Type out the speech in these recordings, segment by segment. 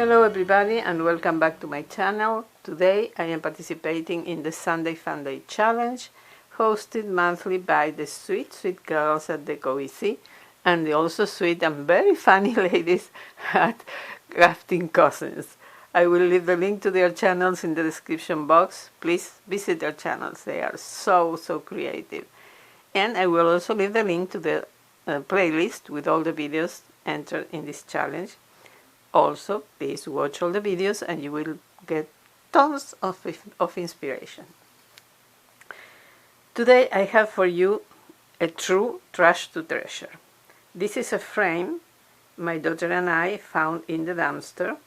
Hello everybody and welcome back to my channel. Today I am participating in the Sunday Funday challenge hosted monthly by the sweet girls at Deco and the also sweet and very funny ladies at Crafting Cousins. I will leave the link to their channels in the description box. Please visit their channels, they are so creative. And I will also leave the link to the playlist with all the videos entered in this challenge. Also, please watch all the videos and you will get tons of inspiration. Today I have for you a true trash to treasure. This is a frame my daughter and I found in the dumpster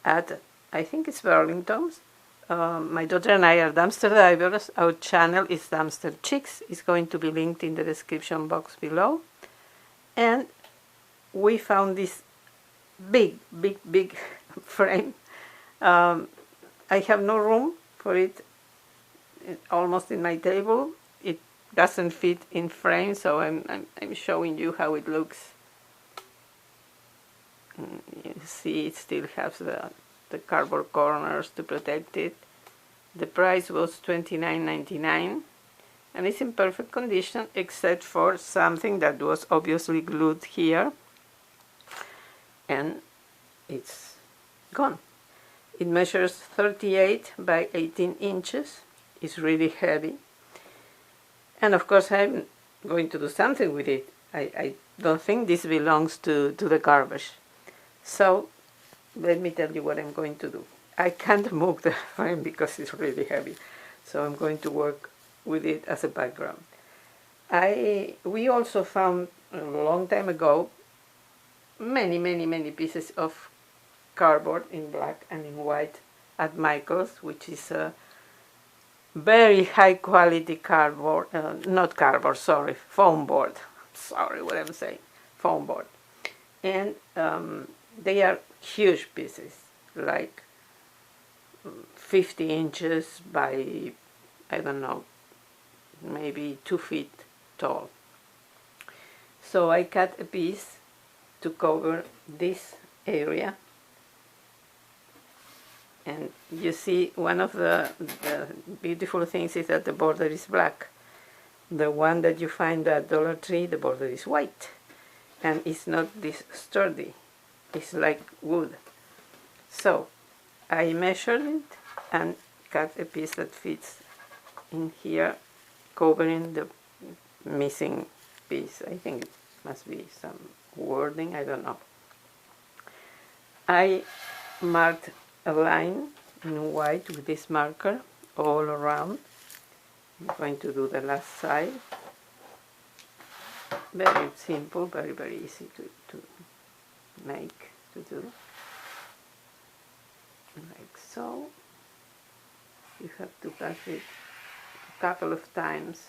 at, I think it's Burlington's. My daughter and I are dumpster divers. Our channel is Dumpster Chicks. It's going to be linked in the description box below. And we found this big frame. I have no room for it almost in my table. It doesn't fit in frame, so I'm showing you how it looks. You see, it still has the cardboard corners to protect it. The price was $29.99 and it's in perfect condition except for something that was obviously glued here, and it's gone. It measures 38 by 18 inches. It's really heavy, and of course I'm going to do something with it. I don't think this belongs to the garbage. So let me tell you what I'm going to do. I can't move the frame because it's really heavy, so I'm going to work with it as a background. We also found a long time ago many pieces of cardboard in black and in white at Michael's, which is a very high quality cardboard, not cardboard, sorry, foam board. Sorry what I'm saying, foam board. And they are huge pieces, like 50 inches by, I don't know, maybe 2 feet tall. So I cut a piece to cover this area, and you see one of the beautiful things is that the border is black. The one that you find at Dollar Tree, the border is white, and it's not this sturdy, it's like wood. So I measured it and cut a piece that fits in here, covering the missing piece. I think it must be some wording, I don't know. I marked a line in white with this marker all around. I'm going to do the last side. Very simple, very easy to make, to do. Like so. You have to cut it a couple of times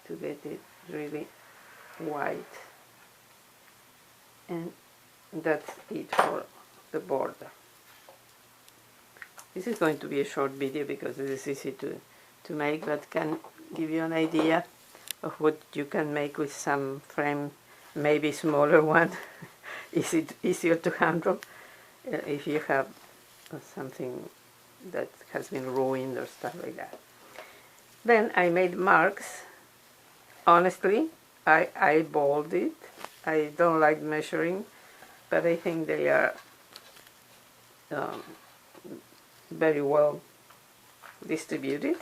to get it really white. And that's it for the border. This is going to be a short video because it is easy to make, but can give you an idea of what you can make with some frame, maybe smaller one, easier to handle if you have something that has been ruined or stuff like that. Then I made marks. Honestly, I eyeballed it. I don't like measuring, but I think they are very well distributed.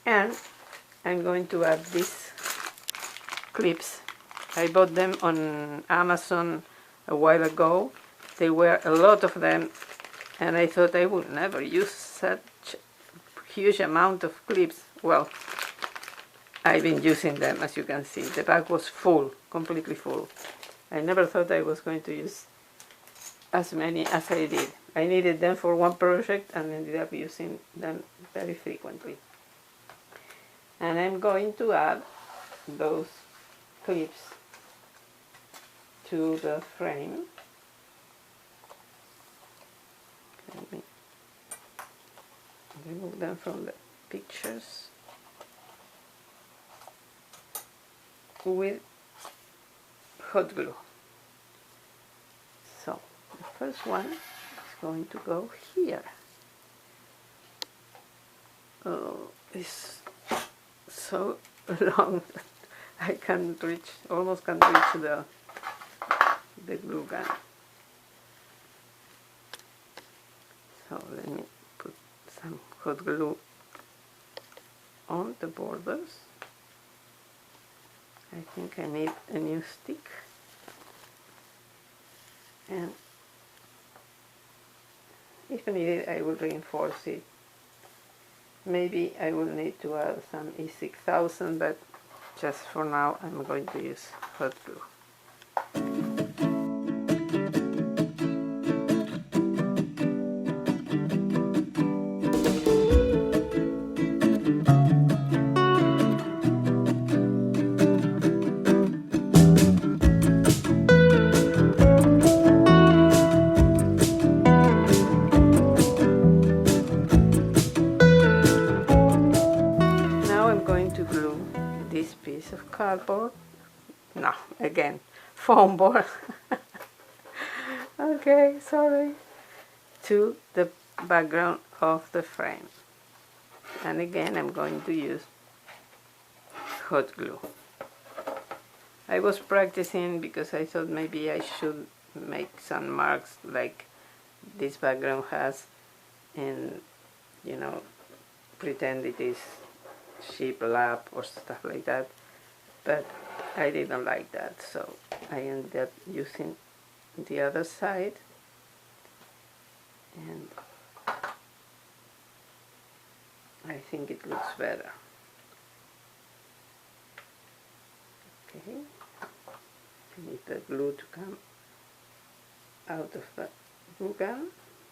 And I'm going to add these clips. I bought them on Amazon a while ago. There were a lot of them, and I thought I would never use such huge amount of clips. Well, I've been using them, as you can see. The bag was full, completely full. I never thought I was going to use as many as I did. I needed them for one project and ended up using them very frequently. And I'm going to add those clips to the frame. Let me remove them from the pictures with hot glue. So first one is going to go here. Oh, it's so long that I can't reach, almost can't reach the glue gun. So let me put some hot glue on the borders. I think I need a new stick, and if needed I will reinforce it. Maybe I will need to add some E6000, but just for now I'm going to use hot glue. This piece of cardboard, no, again, foam board, okay, sorry, to the background of the frame. And again, I'm going to use hot glue. I was practicing because I thought maybe I should make some marks like this background has, and you know, pretend it is sheep lap or stuff like that, but I didn't like that, so I ended up using the other side, and I think it looks better. Okay, I need the glue to come out of the glue gun,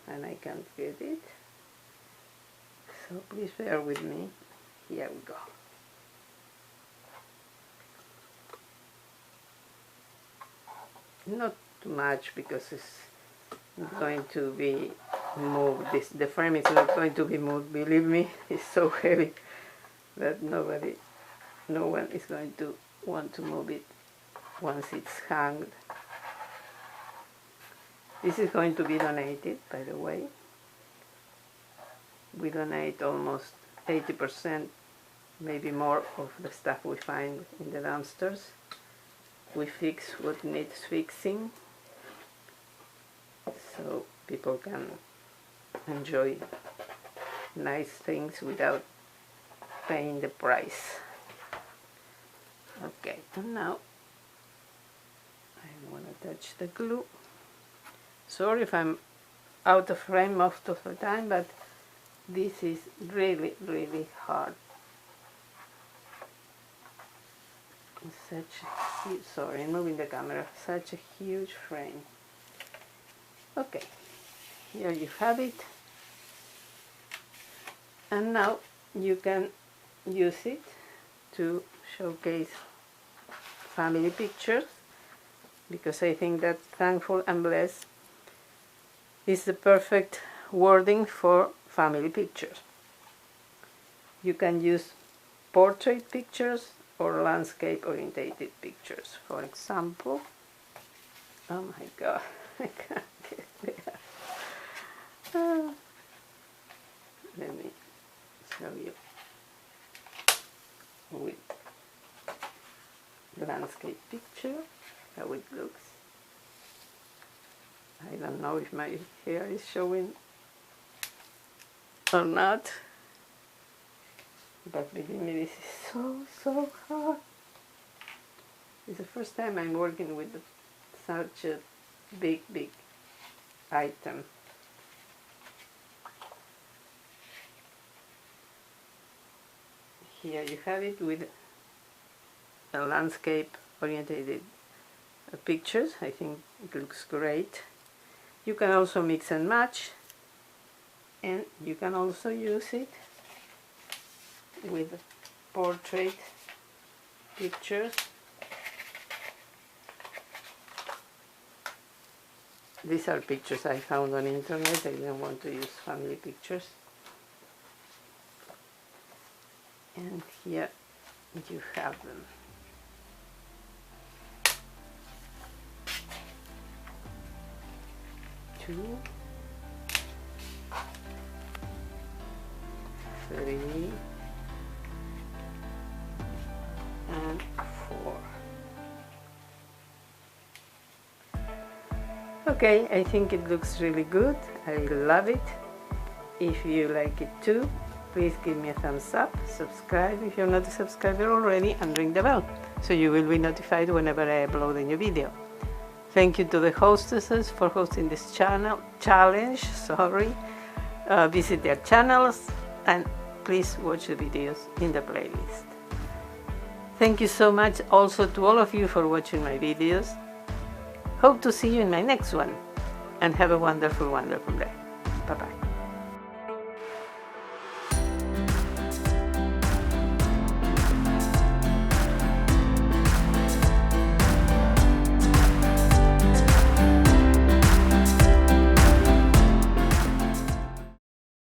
and I can't get it, so please bear with me. Here we go. Not too much because it's not going to be moved. The frame is not going to be moved, believe me. It's so heavy that no one is going to want to move it once it's hung. This is going to be donated, by the way. We donate almost 80%, maybe more, of the stuff we find in the dumpsters. We fix what needs fixing, so people can enjoy nice things without paying the price. Okay, and now I want to touch the glue. Sorry if I'm out of frame most of the time, but this is really, really hard. Sorry, I'm moving the camera. Such a huge frame. Okay, here you have it. And now you can use it to showcase family pictures, because I think that thankful and blessed is the perfect wording for family pictures. You can use portrait pictures or landscape orientated pictures. For example, oh my god, I can't get there. Let me show you with landscape picture how it looks. I don't know if my hair is showing or not, but believe me, this is so hard. It's the first time I'm working with such a big item. Here you have it with a landscape oriented pictures. I think it looks great. You can also mix and match, and you can also use it with portrait pictures. These are pictures I found on the internet. I didn't want to use family pictures. And here you have them. 2, 3, and 4. Okay, I think it looks really good. I love it. If you like it too, please give me a thumbs up, subscribe if you're not a subscriber already, and ring the bell so you will be notified whenever I upload a new video. Thank you to the hostesses for hosting this challenge. Visit their channels and please watch the videos in the playlist. Thank you so much also to all of you for watching my videos. Hope to see you in my next one, and have a wonderful, wonderful day.